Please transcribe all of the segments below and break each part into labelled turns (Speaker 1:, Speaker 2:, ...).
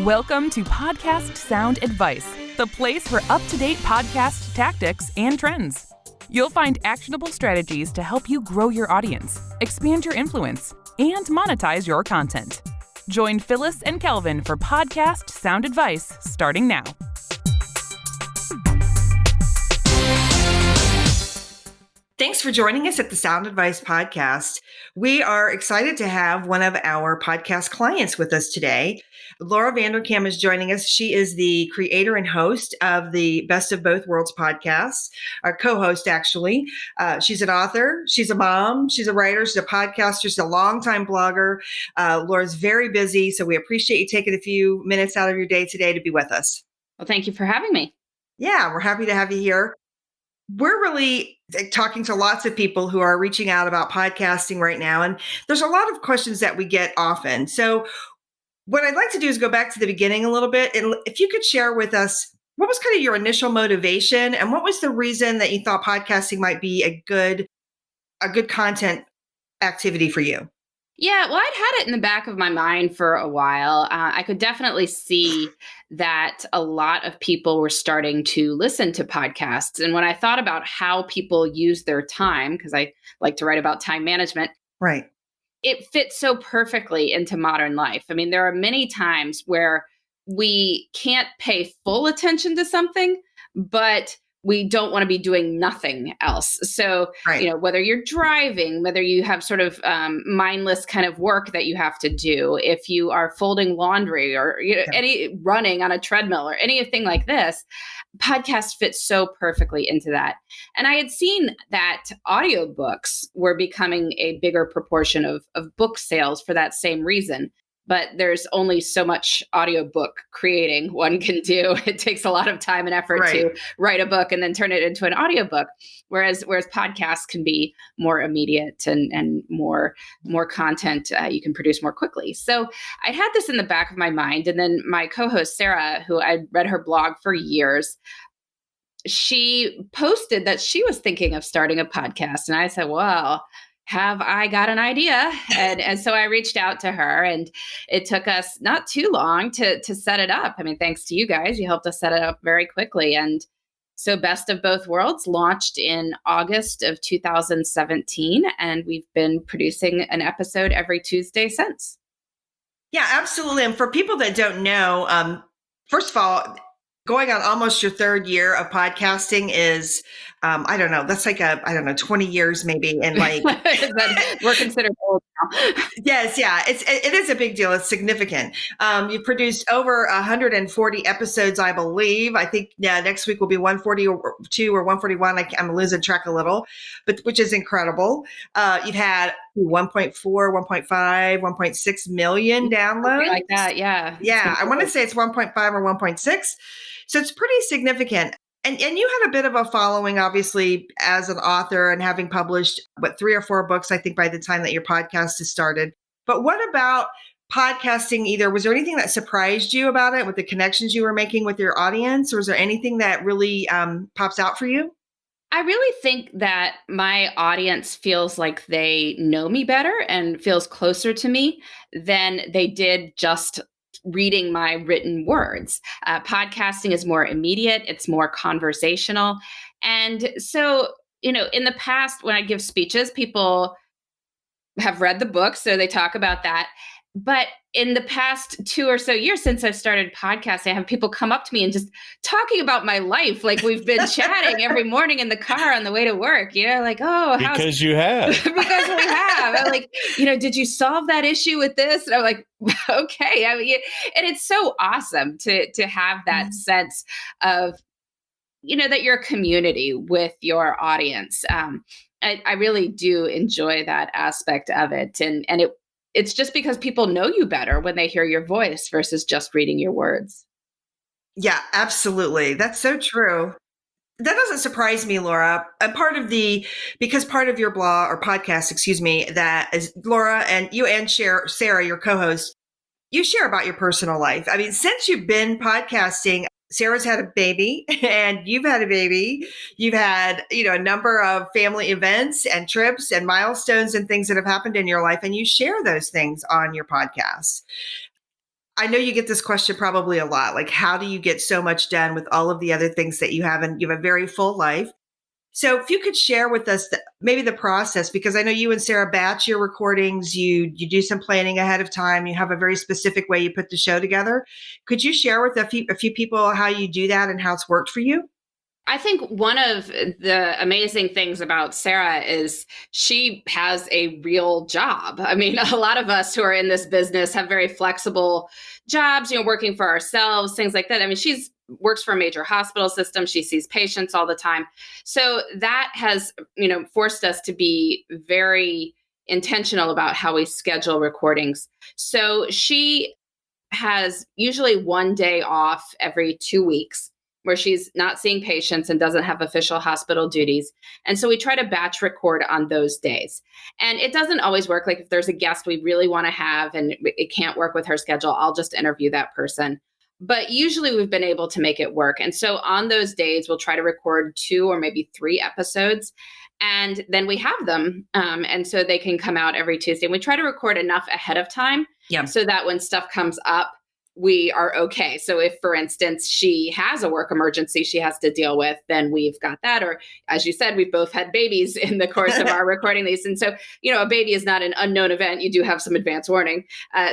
Speaker 1: Welcome to Podcast Sound Advice, the place for up-to-date podcast tactics and trends. You'll find actionable strategies to help you grow your audience, expand your influence, and monetize your content. Join Phyllis and Kelvin for Podcast Sound Advice starting now.
Speaker 2: Thanks for joining us at the Sound Advice Podcast. We are excited to have one of our podcast clients with us today. Laura Vanderkam is joining us. She is the creator and host of the Best of Both Worlds podcast, our co-host actually. She's an author, she's a mom, she's a writer, she's a podcaster, she's a longtime blogger. Laura's very busy, so we appreciate you taking a few minutes out of your day today to be with us.
Speaker 3: Well, thank you for having me.
Speaker 2: Yeah, we're happy to have you here. We're really talking to lots of people who are reaching out about podcasting right now. And there's a lot of questions that we get often. So what I'd like to do is go back to the beginning a little bit. And if you could share with us, what was kind of your initial motivation and what was the reason that you thought podcasting might be a good content activity for you?
Speaker 3: Yeah, well, I'd had it in the back of my mind for a while. I could definitely see that a lot of people were starting to listen to podcasts. And when I thought about how people use their time, because I like to write about time management,
Speaker 2: right,
Speaker 3: it fits so perfectly into modern life. I mean, there are many times where we can't pay full attention to something, but we don't want to be doing nothing else. So,
Speaker 2: right,
Speaker 3: whether you're driving, whether you have sort of mindless kind of work that you have to do, if you are folding laundry or any running on a treadmill or anything like this, podcasts fit so perfectly into that. And I had seen that audiobooks were becoming a bigger proportion of book sales for that same reason. But there's only so much audiobook creating one can do. It takes a lot of time and effort to write a book and then turn it into an audiobook. Whereas podcasts can be more immediate and more content you can produce more quickly. So I had this in the back of my mind. And then my co-host, Sarah, who I'd read her blog for years, she posted that she was thinking of starting a podcast. And I said, well, have I got an idea? And so I reached out to her, and it took us not too long to set it up. I mean, thanks to you guys, you helped us set it up very quickly. And so Best of Both Worlds launched in August of 2017, and we've been producing an episode every Tuesday since.
Speaker 2: Yeah, absolutely. And for people that don't know, first of all, going on almost your third year of podcasting is, I don't know, that's like 20 years maybe. And like,
Speaker 3: we're considered old now.
Speaker 2: Yes. Yeah. It is a big deal. It's significant. You produced over 140 episodes, I believe. I think next week will be 142 or 141. I'm losing track a little, but which is incredible. You've had 1.4, 1.5, 1.6 million downloads.
Speaker 3: Something like that. Yeah.
Speaker 2: Yeah. I want to say it's 1.5 or 1.6. So it's pretty significant. And you had a bit of a following, obviously, as an author and having published, 3 or 4 books, I think, by the time that your podcast has started. But what about podcasting was there anything that surprised you about it with the connections you were making with your audience? Or is there anything that really pops out for you?
Speaker 3: I really think that my audience feels like they know me better and feels closer to me than they did just reading my written words. Podcasting is more immediate. It's more conversational. And so, in the past, when I give speeches, people have read the book, so they talk about that. But in the past 2 or so years since I've started podcasting, I have people come up to me and just talking about my life. Like we've been chatting every morning in the car on the way to work, like, oh,
Speaker 4: because you have.
Speaker 3: Because we have. I'm like, did you solve that issue with this? And I'm like, okay. I mean, and it's so awesome to have that sense of, that you're a community with your audience. I really do enjoy that aspect of it. And it's just because people know you better when they hear your voice versus just reading your words.
Speaker 2: Yeah, absolutely. That's so true. That doesn't surprise me, Laura. And part of your blog or podcast, that is Laura and you and Sarah, your co-host, you share about your personal life. I mean, since you've been podcasting, Sarah's had a baby and you've had a baby. You've had, a number of family events and trips and milestones and things that have happened in your life. And you share those things on your podcast. I know you get this question probably a lot. Like, how do you get so much done with all of the other things that you have? And you have a very full life. So if you could share with us maybe the process, because I know you and Sarah batch your recordings, you do some planning ahead of time, you have a very specific way you put the show together. Could you share with a few people how you do that and how it's worked for you?
Speaker 3: I think one of the amazing things about Sarah is she has a real job. I mean, a lot of us who are in this business have very flexible jobs, working for ourselves, things like that. I mean, she's works for a major hospital system. She sees patients all the time. So that has, forced us to be very intentional about how we schedule recordings. So she has usually one day off every 2 weeks where she's not seeing patients and doesn't have official hospital duties. And so we try to batch record on those days. And it doesn't always work. Like if there's a guest we really want to have and it can't work with her schedule, I'll just interview that person. But usually we've been able to make it work. And so on those days, we'll try to record 2 or maybe 3 episodes. And then we have them. And so they can come out every Tuesday. And we try to record enough ahead of time so that when stuff comes up, we are okay. So if, for instance, she has a work emergency she has to deal with, then we've got that. Or as you said, we've both had babies in the course of our recording these. And so, a baby is not an unknown event. You do have some advance warning.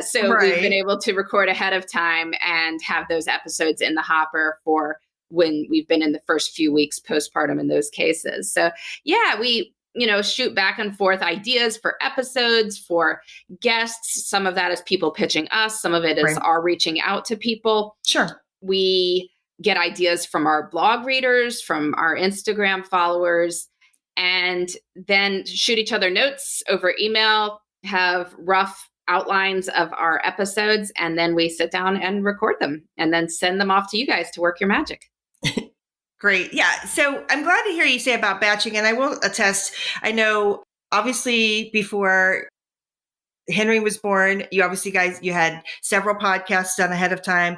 Speaker 3: So we've been able to record ahead of time and have those episodes in the hopper for when we've been in the first few weeks postpartum in those cases. So yeah, we shoot back and forth ideas for episodes, for guests. Some of that is people pitching us. Some of it is our reaching out to people.
Speaker 2: Sure.
Speaker 3: We get ideas from our blog readers, from our Instagram followers, and then shoot each other notes over email, have rough outlines of our episodes, and then we sit down and record them and then send them off to you guys to work your magic.
Speaker 2: Great. Yeah. So I'm glad to hear you say about batching. And I will attest, I know obviously before Henry was born, you had several podcasts done ahead of time.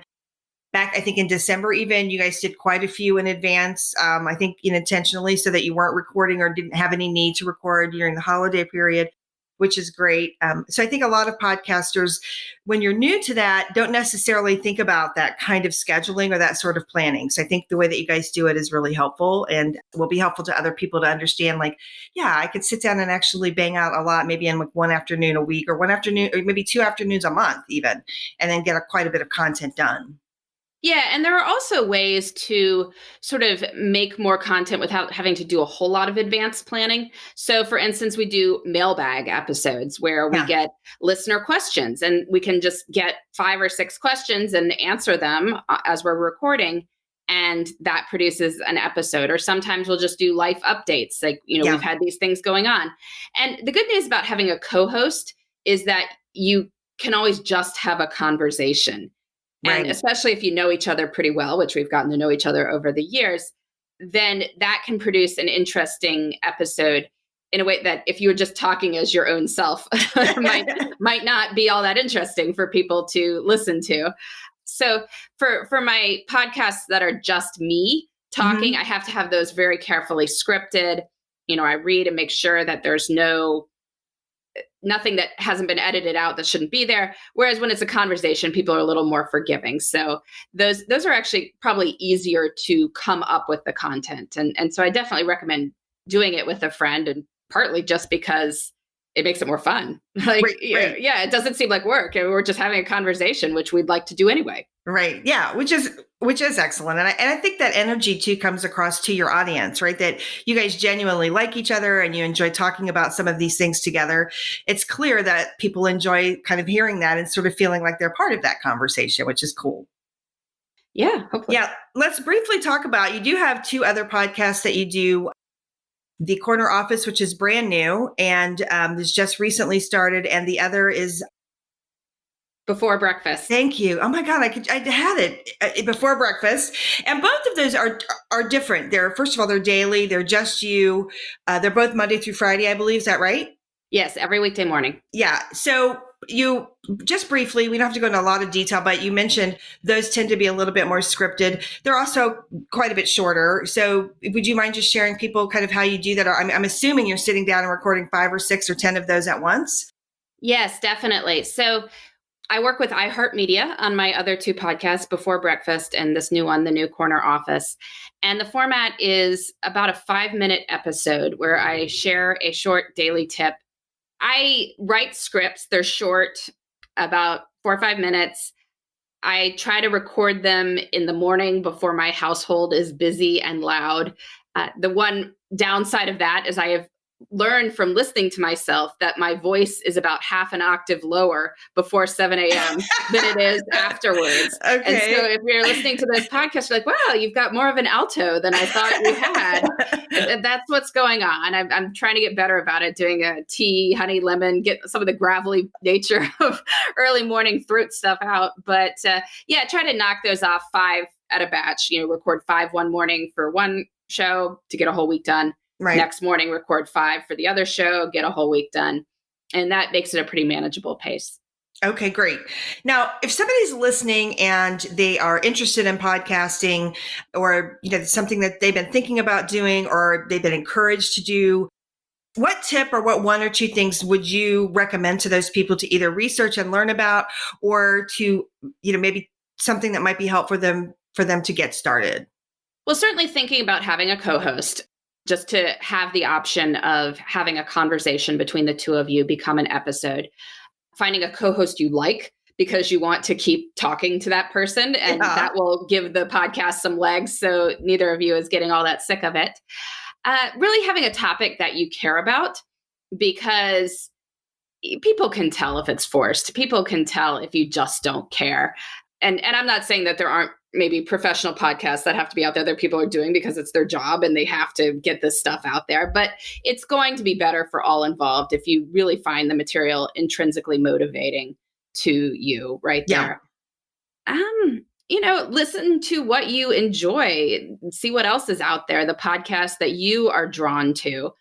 Speaker 2: Back, I think in December, even you guys did quite a few in advance. I think intentionally so that you weren't recording or didn't have any need to record during the holiday period, which is great. So I think a lot of podcasters, when you're new to that, don't necessarily think about that kind of scheduling or that sort of planning. So I think the way that you guys do it is really helpful and will be helpful to other people to understand, like, yeah, I could sit down and actually bang out a lot, maybe in like one afternoon a week or one afternoon, or maybe 2 afternoons a month even, and then get quite a bit of content done.
Speaker 3: Yeah, and there are also ways to sort of make more content without having to do a whole lot of advanced planning. So, for instance, we do mailbag episodes where we get listener questions and we can just get 5 or 6 questions and answer them as we're recording. And that produces an episode. Or sometimes we'll just do life updates. Like, we've had these things going on. And the good news about having a co-host is that you can always just have a conversation. And especially if you know each other pretty well, which we've gotten to know each other over the years, then that can produce an interesting episode in a way that if you were just talking as your own self might not be all that interesting for people to listen to. So for my podcasts that are just me talking, I have to have those very carefully scripted. I read and make sure that there's nothing that hasn't been edited out that shouldn't be there. Whereas when it's a conversation, people are a little more forgiving. So those are actually probably easier to come up with the content. And so I definitely recommend doing it with a friend, and partly just because it makes it more fun. Yeah, it doesn't seem like work. And we're just having a conversation, which we'd like to do anyway.
Speaker 2: Right. Yeah. Which is excellent. And I think that energy too comes across to your audience, right? That you guys genuinely like each other and you enjoy talking about some of these things together. It's clear that people enjoy kind of hearing that and sort of feeling like they're part of that conversation, which is cool.
Speaker 3: Yeah. Hopefully.
Speaker 2: Yeah. Let's briefly talk about, you do have 2 other podcasts that you do. The Corner Office, which is brand new and is just recently started. And the other is
Speaker 3: Before Breakfast.
Speaker 2: Thank you. Oh my God, I had it Before Breakfast, and both of those are different. First of all, they're daily. They're just you. They're both Monday through Friday, I believe. Is that right?
Speaker 3: Yes, every weekday morning.
Speaker 2: Yeah. So you just briefly, we don't have to go into a lot of detail, but you mentioned those tend to be a little bit more scripted. They're also quite a bit shorter. So would you mind just sharing people kind of how you do that? Or I'm assuming you're sitting down and recording 5 or 6 or 10 of those at once.
Speaker 3: Yes, definitely. So I work with iHeartMedia on my other two podcasts, Before Breakfast and this new one, The New Corner Office. And the format is about a 5-minute episode where I share a short daily tip. I write scripts. They're short, about 4 or 5 minutes. I try to record them in the morning before my household is busy and loud. The one downside of that is I have learned from listening to myself that my voice is about half an octave lower before 7 a.m. than it is afterwards.
Speaker 2: Okay.
Speaker 3: And so if you're listening to this podcast, you're like, wow, you've got more of an alto than I thought you had. And that's what's going on. I'm trying to get better about it, doing a tea, honey, lemon, get some of the gravelly nature of early morning throat stuff out. But yeah, try to knock those off 5 at a batch, record 5 one morning for one show to get a whole week done.
Speaker 2: Right.
Speaker 3: Next morning, record 5 for the other show, get a whole week done. And that makes it a pretty manageable pace.
Speaker 2: Okay, great. Now, if somebody's listening and they are interested in podcasting, or something that they've been thinking about doing or they've been encouraged to do, what tip or what 1 or 2 things would you recommend to those people to either research and learn about, or to, maybe something that might be helpful for them to get started?
Speaker 3: Well, certainly thinking about having a co-host, just to have the option of having a conversation between the two of you become an episode. Finding a co-host you like because you want to keep talking to that person, and that will give the podcast some legs so neither of you is getting all that sick of it. Really having a topic that you care about, because people can tell if it's forced. People can tell if you just don't care. And I'm not saying that there aren't maybe professional podcasts that have to be out there that people are doing because it's their job and they have to get this stuff out there. But it's going to be better for all involved if you really find the material intrinsically motivating to you right there. Listen to what you enjoy, see what else is out there, the podcasts that you are drawn to,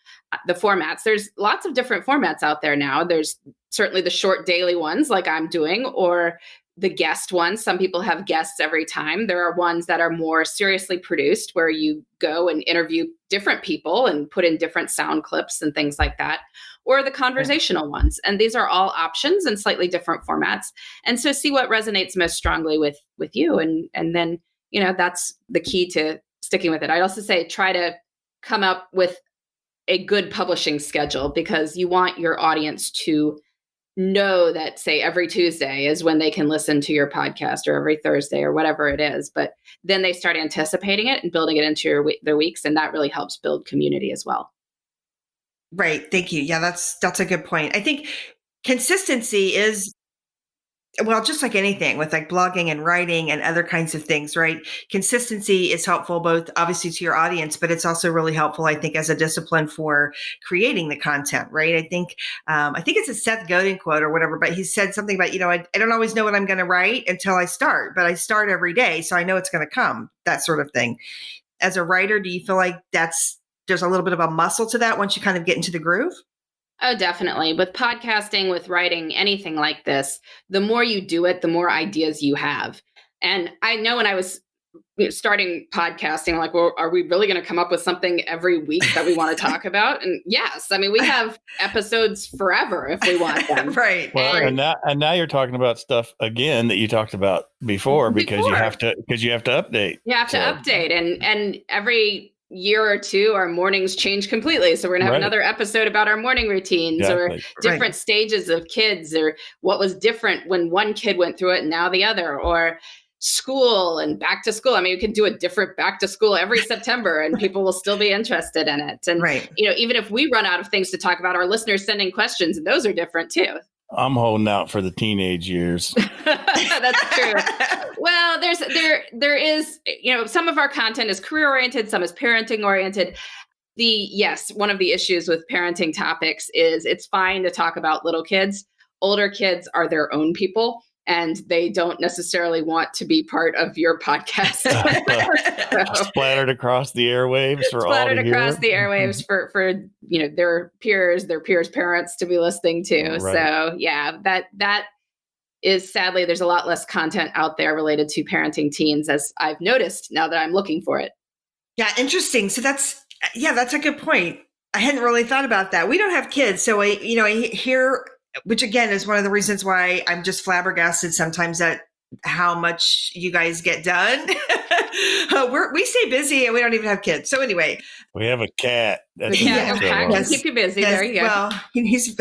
Speaker 3: the formats. There's lots of different formats out there now. There's certainly the short daily ones like I'm doing, or the guest ones. Some people have guests every time. There are ones that are more seriously produced where you go and interview different people and put in different sound clips and things like that, or the conversational ones. And these are all options and slightly different formats. And so see what resonates most strongly with you. And then, that's the key to sticking with it. I also say, try to come up with a good publishing schedule, because you want your audience to know that, say, every Tuesday is when they can listen to your podcast, or every Thursday, or whatever it is. But then they start anticipating it and building it into their weeks. And that really helps build community as well.
Speaker 2: Right. Thank you. Yeah, that's a good point. I think consistency is, well, just like anything with like blogging and writing and other kinds of things, right? Consistency is helpful both obviously to your audience, but it's also really helpful, I think, as a discipline for creating the content, right? I think it's a Seth Godin quote or whatever, but he said something about, I don't always know what I'm going to write until I start, but I start every day, so I know it's going to come, that sort of thing. As a writer, do you feel like there's a little bit of a muscle to that once you kind of get into the groove?
Speaker 3: Oh, definitely. With podcasting, with writing, anything like this, the more you do it, the more ideas you have. And I know when I was starting podcasting, like, well, are we really going to come up with something every week that we want to talk about? And yes, I mean, we have episodes forever if we want them.
Speaker 2: Right.
Speaker 4: Well,
Speaker 2: right.
Speaker 4: and now you're talking about stuff again that you talked about before, because you have to update.
Speaker 3: You have to update, and every year or two, our mornings change completely. So we're going to have another episode about our morning routines, or different stages of kids, or what was different when one kid went through it and now the other, or school and back to school. I mean, you can do a different back to school every September and people will still be interested in it. And, even if we run out of things to talk about, our listeners sending questions, and those are different too.
Speaker 4: I'm holding out for the teenage years.
Speaker 3: That's true. Well, there is, some of our content is career oriented, some is parenting oriented. One of the issues with parenting topics is it's fine to talk about little kids. Older kids are their own people, and they don't necessarily want to be part of your podcast.
Speaker 4: Splattered across the airwaves for all to hear.
Speaker 3: Splattered across the airwaves for their peers' parents to be listening to. Right. So yeah, that is, sadly, there's a lot less content out there related to parenting teens, as I've noticed now that I'm looking for it.
Speaker 2: Yeah, interesting. So that's a good point. I hadn't really thought about that. We don't have kids, so I hear which again is one of the reasons why I'm just flabbergasted sometimes at how much you guys get done. We stay busy and we don't even have kids. So anyway,
Speaker 4: we have a cat. That's
Speaker 3: The cat,
Speaker 2: Yeah.
Speaker 3: cat can keep you busy. There you go.
Speaker 2: Well, he's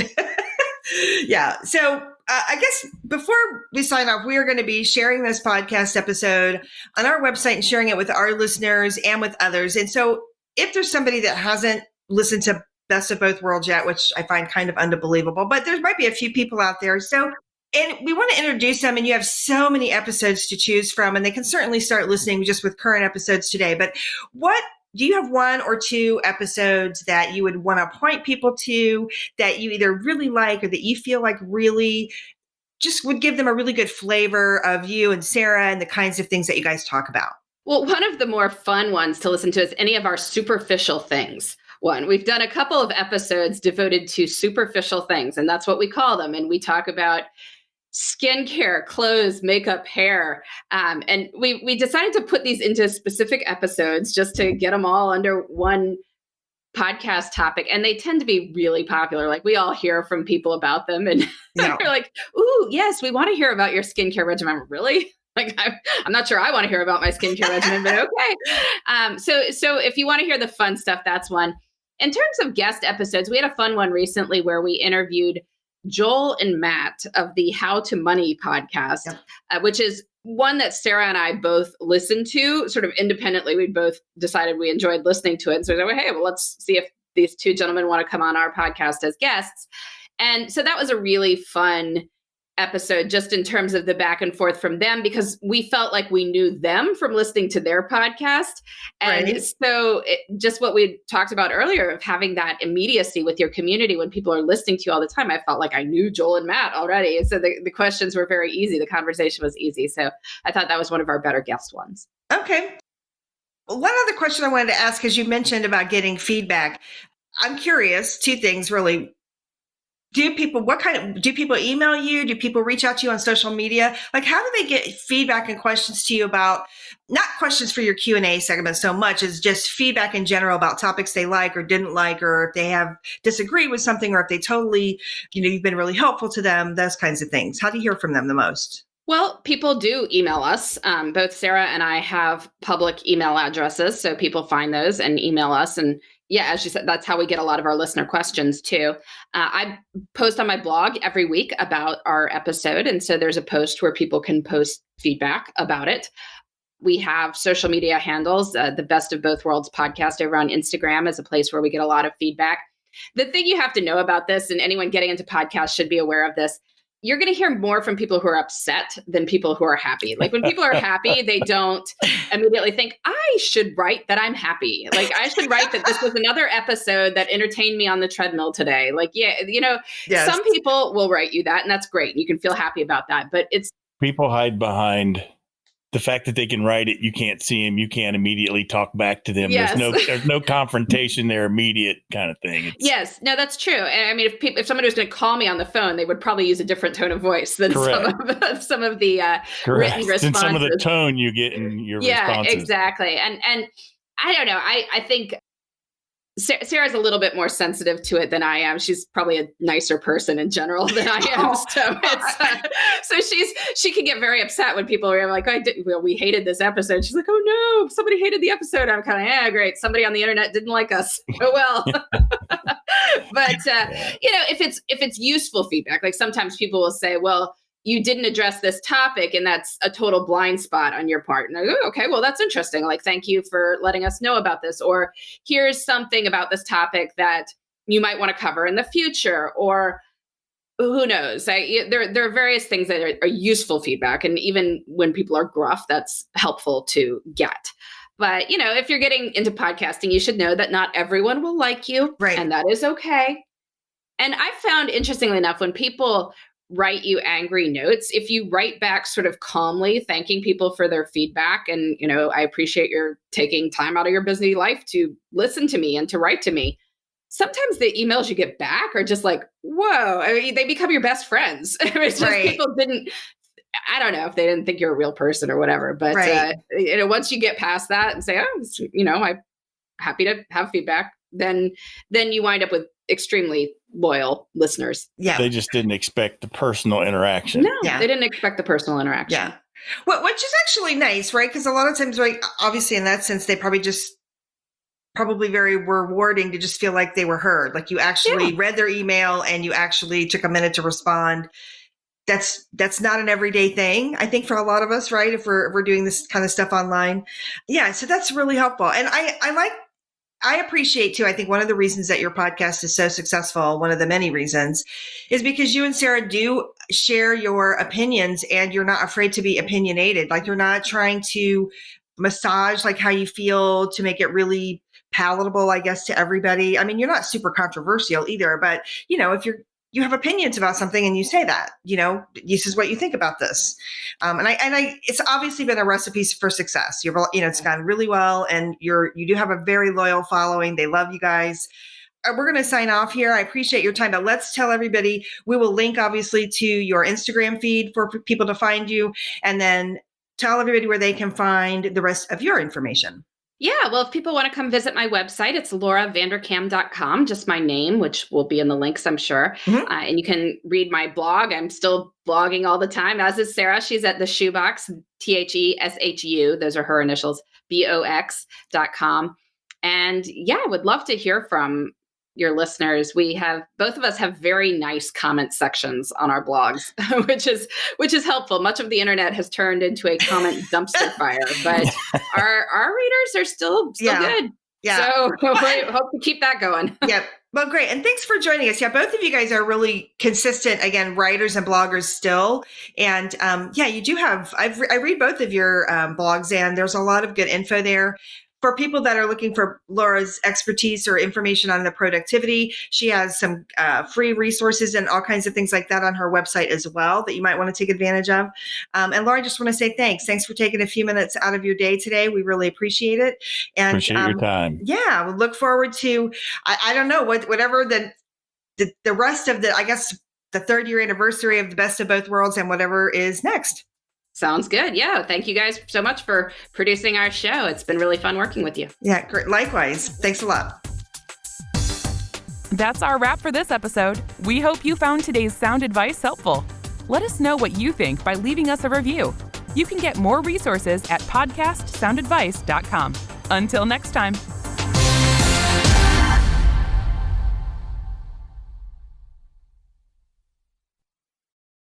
Speaker 2: yeah. So I guess before we sign off, we are going to be sharing this podcast episode on our website and sharing it with our listeners and with others. And so if there's somebody that hasn't listened to Best of Both Worlds yet, which I find kind of unbelievable, but there might be a few people out there. So, and we want to introduce them, and you have so many episodes to choose from, and they can certainly start listening just with current episodes today. But what do you have one or two episodes that you would want to point people to that you either really like or that you feel like really just would give them a really good flavor of you and Sarah and the kinds of things that you guys talk about?
Speaker 3: Well, one of the more fun ones to listen to is any of our superficial things. We've done a couple of episodes devoted to superficial things, and that's what we call them. And we talk about skincare, clothes, makeup, hair. And we decided to put these into specific episodes just to get them all under one podcast topic. And they tend to be really popular. Like we all hear from people about them and
Speaker 2: Yeah.
Speaker 3: they're like, ooh, yes, we want to hear about your skincare regimen. Really? Like I'm not sure I want to hear about my skincare regimen, but okay. So if you want to hear the fun stuff, that's one. In terms of guest episodes, we had a fun one recently where we interviewed Joel and Matt of the How to Money podcast, which is one that Sarah and I both listened to sort of independently. We both decided we enjoyed listening to it. And so we said, well, hey, well, let's see if these two gentlemen want to come on our podcast as guests. And so that was a really fun episode just in terms of the back and forth from them, because we felt like we knew them from listening to their podcast. And
Speaker 2: Right.
Speaker 3: so just what we talked about earlier of having that immediacy with your community when people are listening to you all the time, I felt like I knew Joel and Matt already. And so the questions were very easy. The conversation was easy. So I thought that was one of our better guest ones.
Speaker 2: Okay. One other question I wanted to ask, as you mentioned about getting feedback, I'm curious, two things really. Do people email you? Do people reach out to you on social media? Like, how do they get feedback and questions to you about, not questions for your Q&A segment so much as just feedback in general about topics they like or didn't like, or if they have disagreed with something, or if they totally, you've been really helpful to them, those kinds of things. How do you hear from them the most?
Speaker 3: Well, people do email us. Both Sarah and I have public email addresses, so people find those and email us. And yeah, as you said, that's how we get a lot of our listener questions too. I post on my blog every week about our episode. And so there's a post where people can post feedback about it. We have social media handles. The Best of Both Worlds podcast over on Instagram is a place where we get a lot of feedback. The thing you have to know about this, and anyone getting into podcasts should be aware of this, you're going to hear more from people who are upset than people who are happy. Like when people are happy, they don't immediately think, I should write that I'm happy. Like I should write that this was another episode that entertained me on the treadmill today. Like, yeah,
Speaker 2: Yes.
Speaker 3: Some people will write you that and that's great. You can feel happy about that, but it's
Speaker 4: People hide behind the fact that they can write it. You can't see them. You can't immediately talk back to them.
Speaker 3: Yes.
Speaker 4: There's no confrontation. They're immediate kind of thing.
Speaker 3: Yes, no, that's true. And I mean, if somebody was going to call me on the phone, they would probably use a different tone of voice than some of the written responses.
Speaker 4: And some of the tone you get in your responses.
Speaker 3: Yeah, exactly. And I don't know. I think Sarah's a little bit more sensitive to it than I am. She's probably a nicer person in general than I am. So she can get very upset when people are like, we hated this episode. She's like, oh no, somebody hated the episode. I'm kind of, yeah, great. Somebody on the internet didn't like us. Oh well. But if it's useful feedback, like sometimes people will say, well, you didn't address this topic and that's a total blind spot on your part. And I go, okay, well, that's interesting. Like, thank you for letting us know about this. Or here's something about this topic that you might want to cover in the future, or who knows? There are various things that are useful feedback. And even when people are gruff, that's helpful to get. But, if you're getting into podcasting, you should know that not everyone will like you.
Speaker 2: Right.
Speaker 3: And that is okay. And I found, interestingly enough, when people write you angry notes, if you write back sort of calmly, thanking people for their feedback, and, I appreciate your taking time out of your busy life to listen to me and to write to me. Sometimes the emails you get back are just like, whoa, I mean, they become your best friends. It's just
Speaker 2: Right.
Speaker 3: people I don't know if they didn't think you're a real person or whatever, but
Speaker 2: Right.
Speaker 3: Once you get past that and say, I'm happy to have feedback, then you wind up with extremely loyal listeners.
Speaker 2: Yeah.
Speaker 4: They just didn't expect the personal interaction.
Speaker 3: No,
Speaker 2: Yeah.
Speaker 3: they didn't expect the personal interaction.
Speaker 2: Yeah. Well, which is actually nice, right? Because a lot of times, right, obviously in that sense, they probably very rewarding to just feel like they were heard. Like you actually read their email and you actually took a minute to respond. That's not an everyday thing, I think, for a lot of us, right? If we're doing this kind of stuff online. Yeah. So that's really helpful. And I appreciate too. I think one of the reasons that your podcast is so successful, one of the many reasons, is because you and Sarah do share your opinions and you're not afraid to be opinionated. Like you're not trying to massage like how you feel to make it really palatable, I guess, to everybody. I mean, you're not super controversial either, but if you have opinions about something and you say that, this is what you think about this. And it's obviously been a recipe for success. It's gone really well and you do have a very loyal following. They love you guys. We're going to sign off here. I appreciate your time, but let's tell everybody, we will link obviously to your Instagram feed for people to find you, and then tell everybody where they can find the rest of your information.
Speaker 3: Yeah, well, if people want to come visit my website, it's lauravanderkam.com, just my name, which will be in the links, I'm sure.
Speaker 2: Mm-hmm.
Speaker 3: And you can read my blog. I'm still blogging all the time, as is Sarah. She's at the Shoebox, THESHU. Those are her initials, BOX.com. And yeah, would love to hear from your listeners. Both of us have very nice comment sections on our blogs, which is helpful. Much of the internet has turned into a comment dumpster fire, but our readers are still good.
Speaker 2: Yeah.
Speaker 3: So we hope to keep that going.
Speaker 2: Yep. Well, great. And thanks for joining us. Yeah, both of you guys are really consistent, again, writers and bloggers still. And you do have, I read both of your blogs, and there's a lot of good info there. For people that are looking for Laura's expertise or information on the productivity, she has some free resources and all kinds of things like that on her website as well that you might want to take advantage of. And Laura, I just want to say thanks. Thanks for taking a few minutes out of your day today. We really appreciate it. And
Speaker 4: appreciate your time.
Speaker 2: Yeah, we look forward to, I don't know, whatever the rest of the, I guess, the 3rd year anniversary of the Best of Both Worlds and whatever is next.
Speaker 3: Sounds good. Yeah. Thank you guys so much for producing our show. It's been really fun working with you.
Speaker 2: Yeah, great. Likewise. Thanks a lot.
Speaker 1: That's our wrap for this episode. We hope you found today's sound advice helpful. Let us know what you think by leaving us a review. You can get more resources at podcastsoundadvice.com. Until next time.